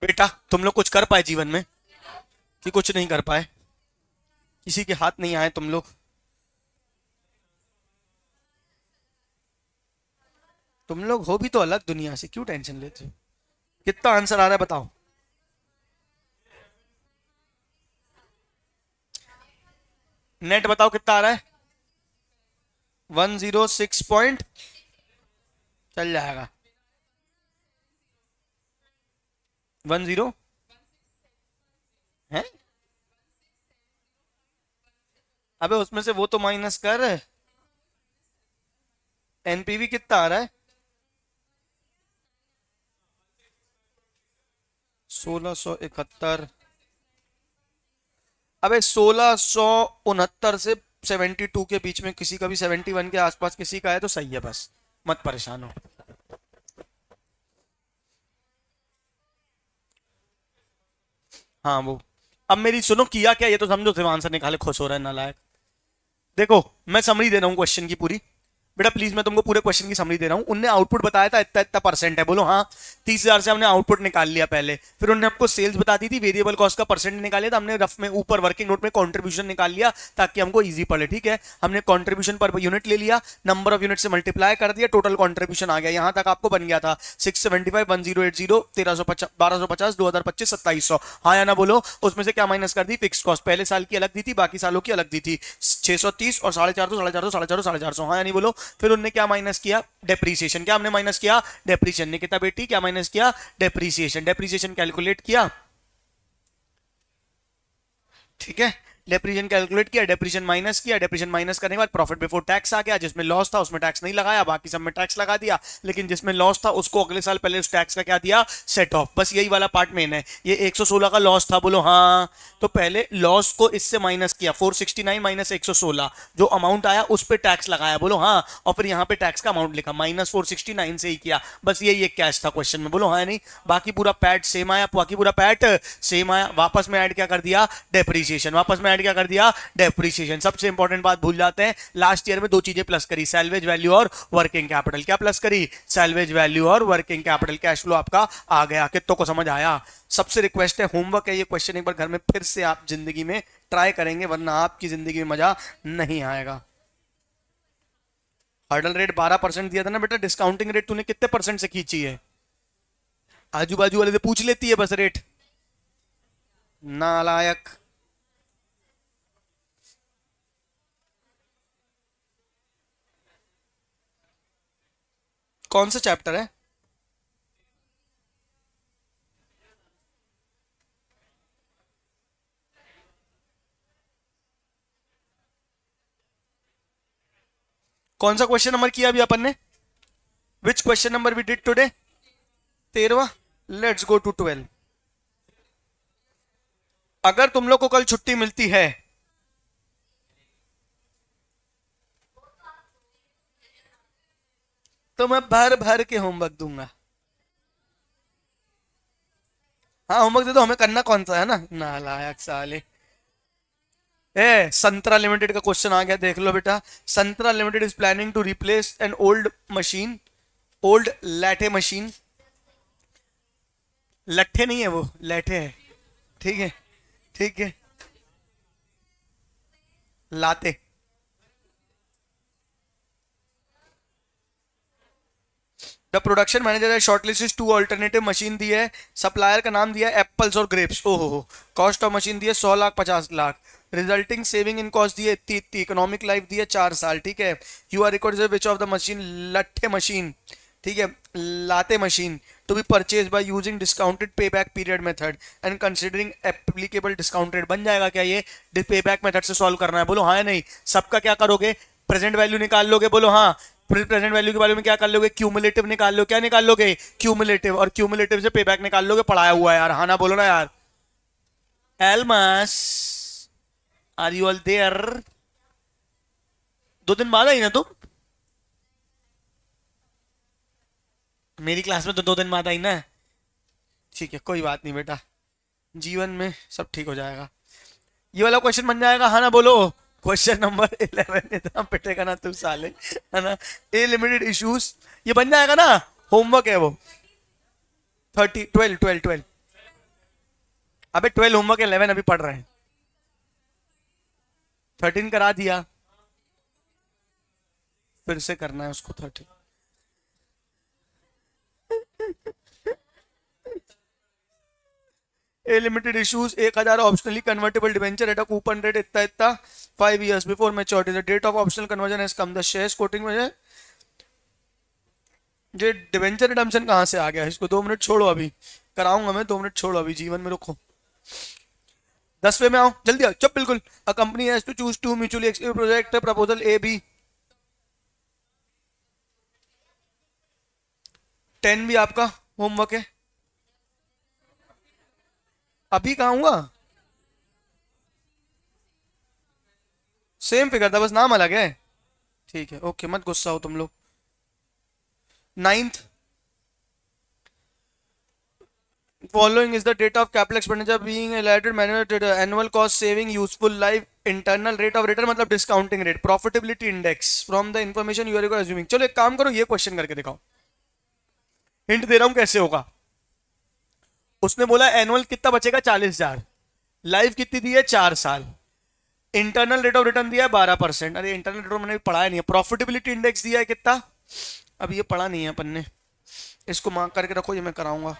बेटा तुम लोग कुछ कर पाए जीवन में कि कुछ नहीं कर पाए? किसी के हाथ नहीं आए तुम लोग? तुम लोग हो भी तो अलग दुनिया से, क्यों टेंशन लेते हो? कितना आंसर आ रहा है बताओ? नेट बताओ कितना आ रहा है? 106 पॉइंट चल जाएगा। 10 है? अबे उसमें से वो तो माइनस कर। एनपीवी कितना आ रहा है? 1671। अबे 1669 से 72 के बीच में किसी का भी 71 के आसपास किसी का है तो सही है, बस मत परेशान हो। हाँ वो, अब मेरी सुनो किया क्या, ये तो समझो सिर्फ आंसर निकाले खुश हो रहा है नालायक। देखो मैं समरी दे रहा हूँ क्वेश्चन की पूरी। बेटा प्लीज मैं तुमको पूरे क्वेश्चन की समरी दे रहा हूँ। उनने आउटपुट बताया था इतना इतना परसेंट है, बोलो हाँ। 30,000 से हमने आउटपुट निकाल लिया पहले, फिर उन्होंने आपको सेल्स बता दी थी, वेरिएबल कॉस्ट का परसेंट निकाल लिया था हमने, रफ में ऊपर वर्किंग नोट में कंट्रीब्यूशन निकाल लिया ताकि हमको इजी पड़े, ठीक है। हमने कंट्रीब्यूशन पर यूनिट ले लिया, नंबर ऑफ यूनिट से मल्टीप्लाई कर दिया, टोटल कंट्रीब्यूशन आ गया। यहां तक आपको बन गया था 675, 1080, 1350, 1250, 2025, 2700। हाँ या ना बोलो? उसमें से क्या माइनस कर दी? फिक्स कॉस्ट पहले साल की अलग दी थी, बाकी सालों की अलग दी थी, 630 और 450, 450, 450, 450। हाँ या नहीं बोलो? फिर उनने क्या माइनस किया? डेप्रीसिएशन। क्या हमने माइनस किया? डेप्रीसिएशन। निकिता बेटी क्या माइनस किया? डेप्रीसिएशन। डेप्रीसिएशन कैलकुलेट किया, ठीक है। डेप्रीशिएशन कैलकुलेट किया, डेप्रीशिएशन माइनस किया, डेप्रीशिएशन माइनस करने के बाद प्रॉफिट बिफोर टैक्स आ गया। जिसमें लॉस था उसमें टैक्स नहीं लगाया, बाकी सब में टैक्स लगा दिया, लेकिन जिसमें लॉस था उसको अगले साल पहले उस टैक्स का क्या दिया? Set of. बस यही वाला पार्ट मेन है। ये 116 का लॉस था, बोलो हाँ। तो पहले लॉस को इससे माइनस किया, 469 माइनस 116, जो अमाउंट आया उस पर टैक्स लगाया, बोलो हाँ। और फिर यहाँ पे टैक्स का अमाउंट लिखा, माइनस 469 से ही किया। बस यही एक कैश था क्वेश्चन में, बोलो हाँ नहीं? बाकी पूरा पैट सेम आया, बाकी पूरा पैट सेम आया। वापस में ऐड क्या कर दिया? डेप्रीसिएशन। वापस में ऐड क्या कर दिया? डेप्रीसिएशन। सबसे इंपॉर्टेंट बात भूल जाते हैं, लास्ट ईयर में दो चीजें प्लस करी, सैल्वेज वैल्यू और वर्किंग कैपिटल। क्या प्लस करी? सैल्वेज वैल्यू और वर्किंग कैपिटल। कैश फ्लो आपका आ गया। कितनों को समझ आया? सबसे रिक्वेस्ट है, होमवर्क है ये क्वेश्चन, एक बार घर में फिर से आप जिंदगी में ट्राई करेंगे, वरना आपकी जिंदगी में मजा नहीं आएगा। हर्डल रेट 12% दिया था ना बेटा, डिस्काउंटिंग रेट तूने कितने परसेंट से खींची है? आजू बाजू वाले से पूछ लेती है बस रेट, नालायक। कौन सा चैप्टर है? कौन सा क्वेश्चन नंबर किया अभी अपन ने? Which question number we did today? 13वां। Let's go to 12। अगर तुम लोग को कल छुट्टी मिलती है तो मैं भर भर के होमवर्क दूंगा। हाँ होमवर्क दे दो, हमें करना कौन सा है ना, नालायक साले। ए संतरा लिमिटेड का क्वेश्चन आ गया, देख लो बेटा। Santra limited is planning to replace an old machine, old lathe machine. लट्ठे नहीं है वो, लैठे है, ठीक है, ठीक है, लाते। द प्रोडक्शन मैनेजर है शॉर्टलिस्ट टू ऑल्टरनेटिव मशीन दी है, सप्लायर का नाम दिया है एप्पल्स और ग्रेप्स। ओहो, कॉस्ट ऑफ मशीन दी है 100 lakh 50 lakh, resulting saving in cost दी है इतनी इतनी, इकोनॉमिक लाइफ दी है 4 साल, ठीक है। You are record which of the machine, लट्ठे मशीन, ठीक है, lathe machine, to be purchase by using discounted pay back period method and considering applicable discount rate. बन जाएगा क्या ये? पे बैक मेथड से सॉल्व करना है, बोलो हाँ या नहीं? सबका क्या करोगे? प्रेजेंट वैल्यू निकाल लोगे, बोलो हाँ। प्रेजेंट वैल्यू के बारे में क्या कर लोगे? क्यूमुलेटिव निकाल लो। क्या निकाल लोगे? क्यूमुलेटिव। और क्यूमुलेटिव से पे बैक निकाल लोगे, पढ़ाया हुआ है यार, हाँ ना बोलो ना यार। एल्मास, आर यू ऑल देयर? 2 दिन बाद आई ना तुम? मेरी क्लास में तो 2 दिन बाद आई ना। ठीक है कोई बात नहीं बेटा, जीवन में सब ठीक हो जाएगा। ये वाला क्वेश्चन बन जाएगा, हाँ ना बोलो? क्वेश्चन नंबर 11, इतना पिटेगा ना तू साले, है ना। ए लिमिटेड इश्यूज, ये बन जाएगा ना, होमवर्क है वो। 30, 12, 12, 12, अबे 12 होमवर्क, 11 अभी पढ़ रहे हैं, 13 करा दिया, फिर से करना है उसको 13। A limited issues 1000 optionally convertible debenture at a coupon rate इतना इतना 5 years before maturity, the date of optional conversion has come, the shares quoting में। ये डिवेंचर रिडम्पशन कहाँ से आ गया? इसको 2 मिनट छोड़ो, अभी कराऊंगा मैं, 2 मिनट छोड़ो अभी, जीवन में रुको। 10वें में आओ, जल्दी आओ, चुप बिल्कुल। A company has to choose two mutually exclusive project proposal A B. 10 भी आपका होमवर्क है। अभी कहाँ हुआ? सेम फिगर था, बस नाम अलग है। ठीक है, ओके, मत गुस्सा हो तुम लोग। 9th, following is the data of capital expenditure being allocated manual annual cost saving useful life internal rate of return मतलब discounting rate profitability index from the information you are assuming। चलो एक काम करो, ये क्वेश्चन करके दिखाओ, हिंट दे रहा हूं कैसे होगा। उसने बोला एनुअल कितना बचेगा 40,000, लाइफ कितनी दी है 4 साल, इंटरनल रेट ऑफ रिटर्न दिया है 12%। अरे इंटरनल रेट मैंने पढ़ाया नहीं है। प्रॉफिटेबिलिटी इंडेक्स दिया है कितना, अब ये पढ़ा नहीं है अपन ने, इसको मार्क करके रखो, ये मैं कराऊंगा।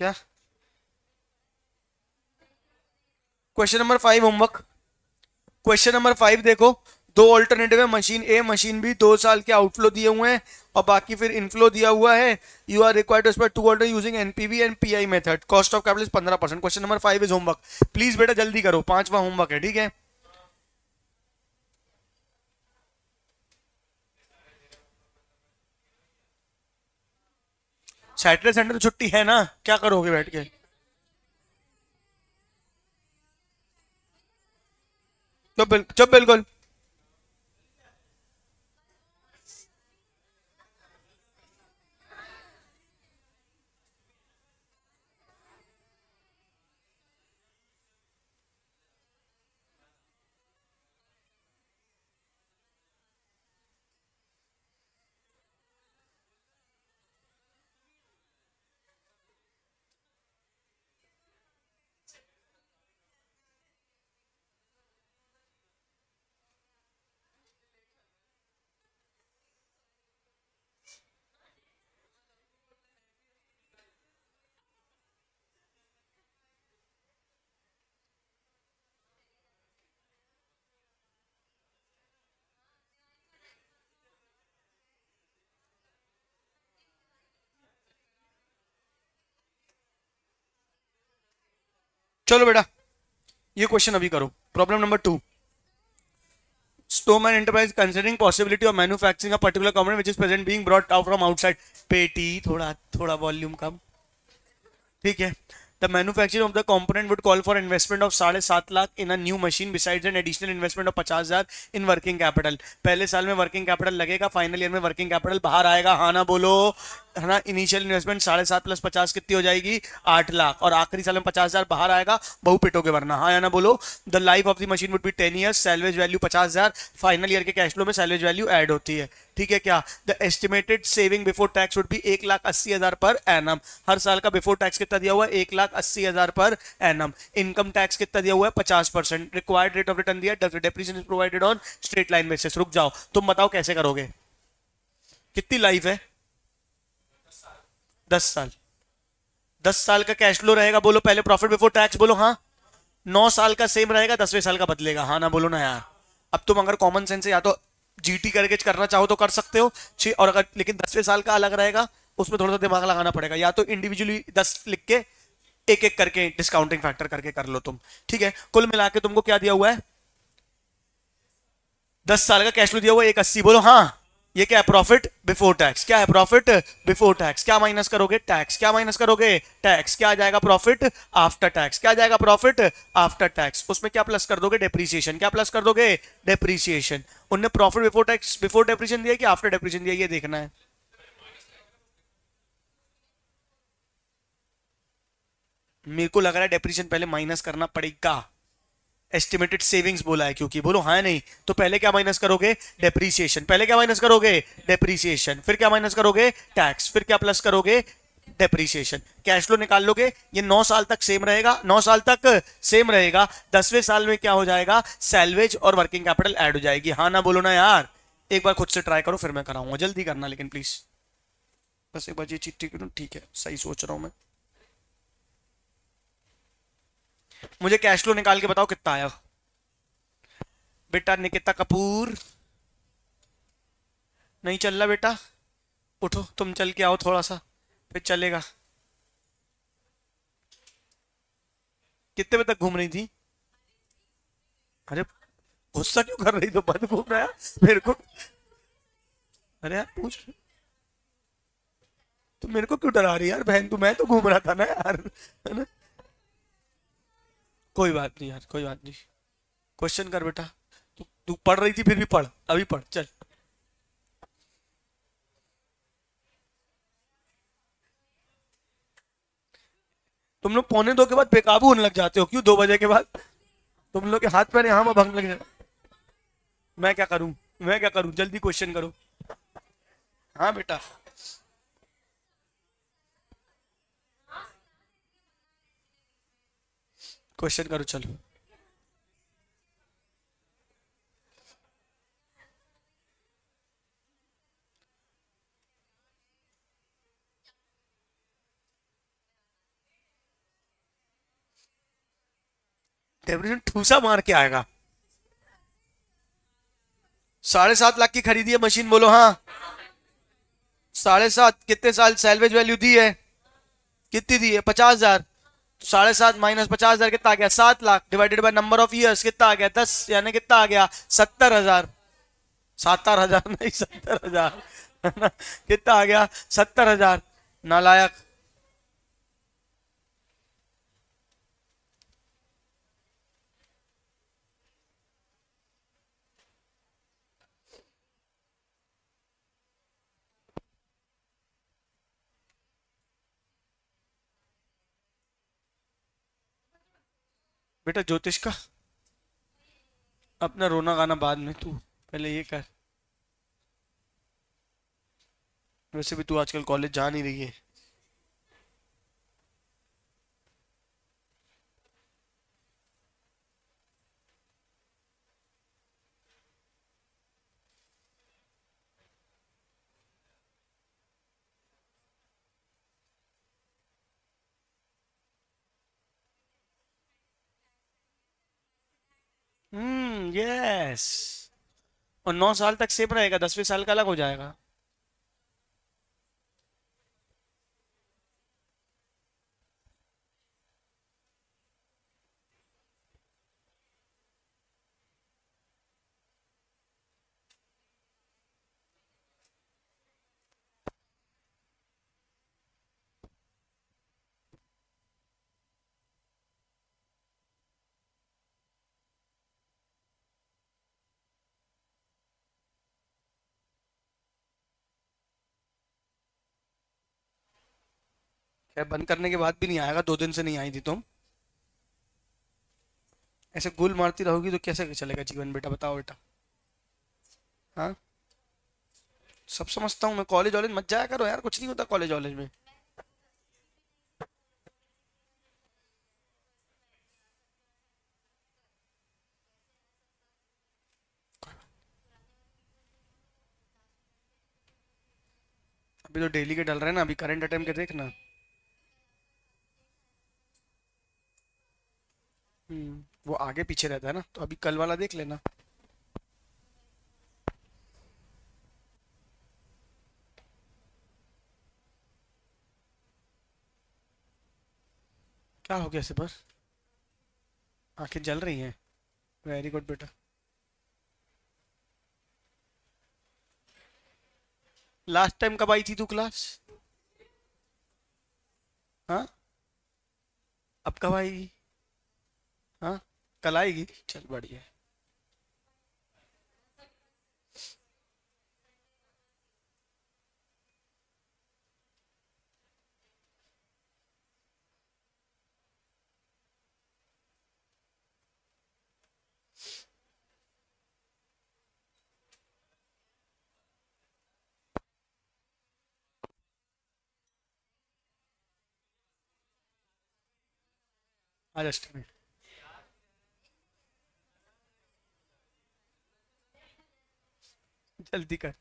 क्या question number 5 homework, question number 5 देखो, दो ऑल्टरनेटिव है, मशीन ए मशीन बी, 2 साल के आउटफ्लो दिए हुए हैं और बाकी फिर इनफ्लो दिया हुआ है। You are required to spend 2 order using NPV and PI method, cost of capital 15%। Question number 5 is homework, please बेटा जल्दी करो, 5वां होमवर्क है, ठीक है। सैटरडे संडे तो छुट्टी है ना, क्या करोगे बैठ के? चुप चुप बिल्कुल। चलो बेटा ये क्वेश्चन अभी करो, problem number 2। Stoneman Enterprise considering possibility of manufacturing a particular component which is present being brought out from outside। पेटी थोड़ा थोड़ा वॉल्यूम कम, ठीक है। The manufacturing of the component would call for investment of 7.5 lakh in a new machine besides an additional investment of 50,000 in working capital। पहले साल में वर्किंग कैपिटल लगेगा, फाइनल ईयर में वर्किंग कैपिटल बाहर आएगा, हाँ ना बोलो, है ना। इनिशियल इन्वेस्टमेंट 7.5 + 50 कितनी हो जाएगी 8 लाख, और आखिरी साल में 50,000 बाहर आएगा, बहु पिटोगे वरना, हाँ या ना बोलो। The life of the machine would be 10 years, salvage value 50,000, final year के कैश फ्लो में सैलवेज वैल्यू ऐड होती है, ठीक है क्या। The estimated saving before tax would be 1,80,000 per annum. हर साल का बिफोर टैक्स कितना दिया हुआ है 1,80,000 पर एनम। इनकम टैक्स कितना दिया हुआ है 50%। रिक्वायर्ड रेट ऑफ रिटर्न दिया, depreciation is provided on straight line basis. रुक जाओ, तुम बताओ कैसे करोगे, कितनी लाइफ है 10 साल, 10 साल का कैश फ्लो रहेगा, बोलो पहले प्रॉफिट बिफोर टैक्स, बोलो हाँ। 9 साल का सेम रहेगा, 10वें साल का बदलेगा, हाँ ना बोलो ना यार। अब तुम अगर कॉमन सेंस से या तो जीटी करके करना चाहो तो कर सकते हो, और अगर लेकिन 10वें साल का अलग रहेगा, उसमें थोड़ा सा दिमाग लगाना पड़ेगा, या तो इंडिविजुअली 10 लिख के एक एक करके डिस्काउंटिंग फैक्टर करके कर लो तुम, ठीक है। कुल मिला के तुमको क्या दिया हुआ है 10 साल का कैश फ्लो दिया हुआ है 180, बोलो हाँ। ये क्या है प्रॉफिट बिफोर टैक्स, क्या है प्रॉफिट बिफोर टैक्स, क्या माइनस करोगे टैक्स, क्या माइनस करोगे टैक्स, क्या आ जाएगा प्रॉफिट आफ्टर टैक्स, क्या आ जाएगा प्रॉफिट आफ्टर टैक्स। उसमें क्या प्लस कर दोगे डेप्रीसिएशन, क्या प्लस कर दोगे डेप्रीसिएशन। उनने profit before tax before depreciation दिया कि आफ्टर डेप्रीसिएशन दिया, ये देखना है। मेरे को लग रहा है डेप्रिसिएशन पहले माइनस करना पड़ेगा। एस्टिमेटेड सेविंग्स बोला है क्योंकि, बोलो हाँ नहीं, तो पहले क्या माइनस करोगे, डेप्रीसिएशन। पहले क्या माइनस करोगे, डेप्रीसिएशन। फिर क्या माइनस करोगे, टैक्स। फिर क्या प्लस करोगे, डेप्रीसिएशन। कैश फ्लो निकाल लोगे, ये 9 साल तक सेम रहेगा, 9 साल तक सेम रहेगा। 10वें साल में क्या हो जाएगा, सैलवेज और वर्किंग कैपिटल ऐड हो जाएगी। हाँ ना बोलो ना यार, एक बार खुद से ट्राई करो फिर मैं कराऊंगा, जल्दी करना लेकिन प्लीज। बस एक बार ये चीज ठीक है, सही सोच रहा हूं मैं। मुझे कैश फ्लो निकाल के बताओ कितना आया बेटा। निकिता कपूर नहीं चल रहा बेटा, उठो तुम, चल के आओ थोड़ा सा फिर चलेगा। कितने बजे तक घूम रही थी? अरे गुस्सा क्यों कर रही, तो बंद घूम रहा है मेरे को। अरे यार पूछ, तो मेरे को क्यों डरा रही है यार बहन तू, मैं तो घूम रहा था ना यार, है ना। कोई बात नहीं यार, कोई बात नहीं। क्वेश्चन कर बेटा। तू तू पढ़ रही थी फिर भी पढ़, अभी पढ़ चल। तुम लोग 1:45 के बाद बेकाबू होने लग जाते हो, क्यों 2 बजे के बाद? तुम लोग के हाथ पैर यहाँ में भंग लग जाए। मैं क्या करूं, मैं क्या करूं, जल्दी क्वेश्चन करो। हाँ बेटा। क्वेश्चन करो चलो। डेप्रिसिएशन ठूसा मार के आएगा। 7.5 लाख की खरीदी है मशीन, बोलो हाँ। 7.5 कितने साल सैलवेज वैल्यू दी है, कितनी दी है, 50,000। 7.5 माइनस 50,000 कितना आ गया, 7 lakh. Divided by number of years कितना आ गया, 10, यानी कितना आ गया, 70,000। 70,000 नहीं, 70,000 है ना? कितना आ गया, 70,000। नालायक। बेटा ज्योतिष का अपना रोना गाना बाद में, तू पहले ये कर। वैसे भी तू आजकल कॉलेज जा नहीं रही है। यस। और 9 साल तक सेम रहेगा, 10वें साल का अलग हो जाएगा। क्या बंद करने के बाद भी नहीं आएगा, 2 दिन से नहीं आई थी तुम। ऐसे गुल मारती रहोगी तो कैसे चलेगा जीवन बेटा, बताओ बेटा। हाँ, सब समझता हूँ मैं, कॉलेज वॉलेज मत जाया करो यार, कुछ नहीं होता कॉलेज वॉलेज में। अभी तो डेली के डल रहे हैं ना, अभी करंट अटेम्प्ट के देखना। वो आगे पीछे रहता है ना, तो अभी कल वाला देख लेना। क्या हो गया इसे पर, आंखें जल रही हैं। वेरी गुड बेटा। लास्ट टाइम कब आई थी तू क्लास? हाँ, अब कब आएगी? हाँ, कल आएगी, चल बढ़िया है। हाँ जस्ट में, जल्दी कर।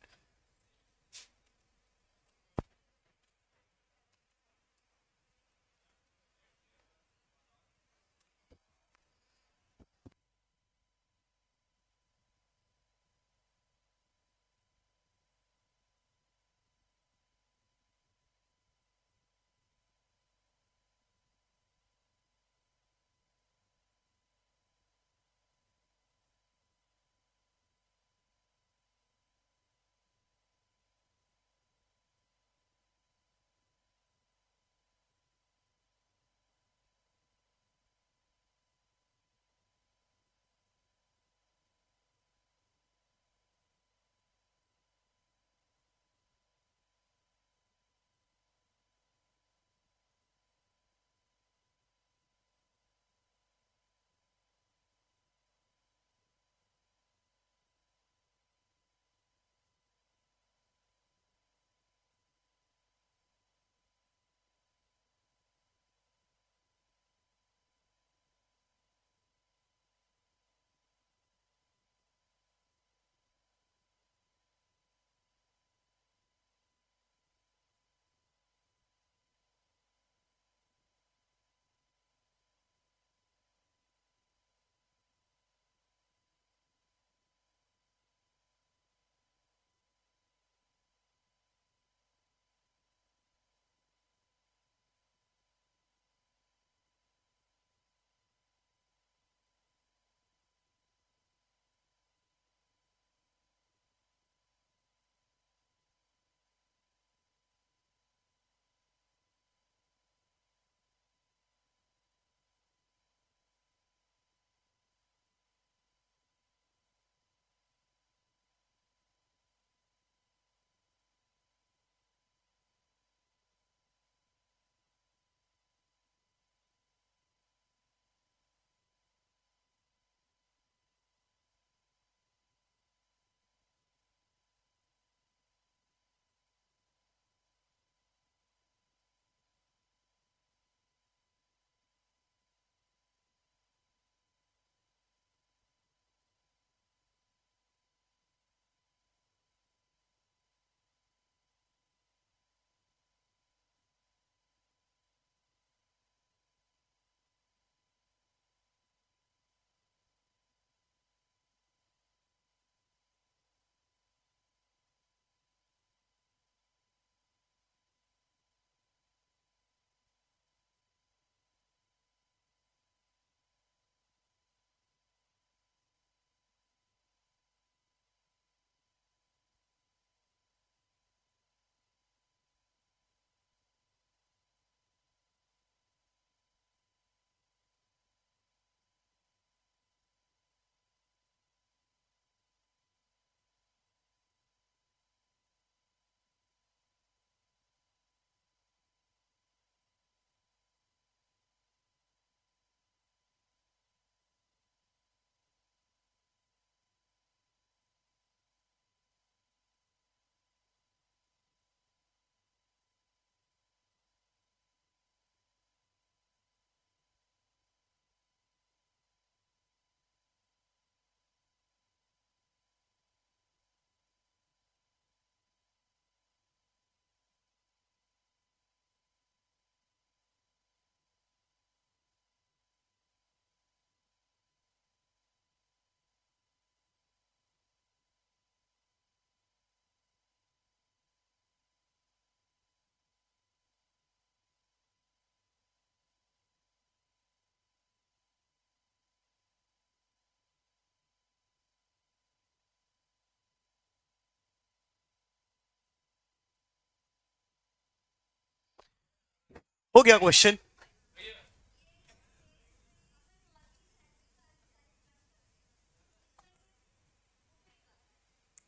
हो गया क्वेश्चन।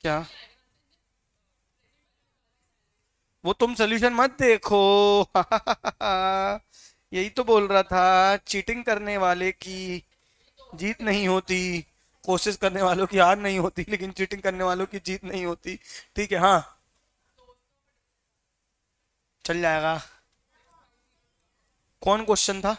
क्या? वो तुम सोल्यूशन मत देखो। यही तो बोल रहा था, चीटिंग करने वाले की जीत नहीं होती, कोशिश करने वालों की हार नहीं होती, लेकिन चीटिंग करने वालों की जीत नहीं होती। ठीक है, हाँ, चल जाएगा। कौन क्वेश्चन था?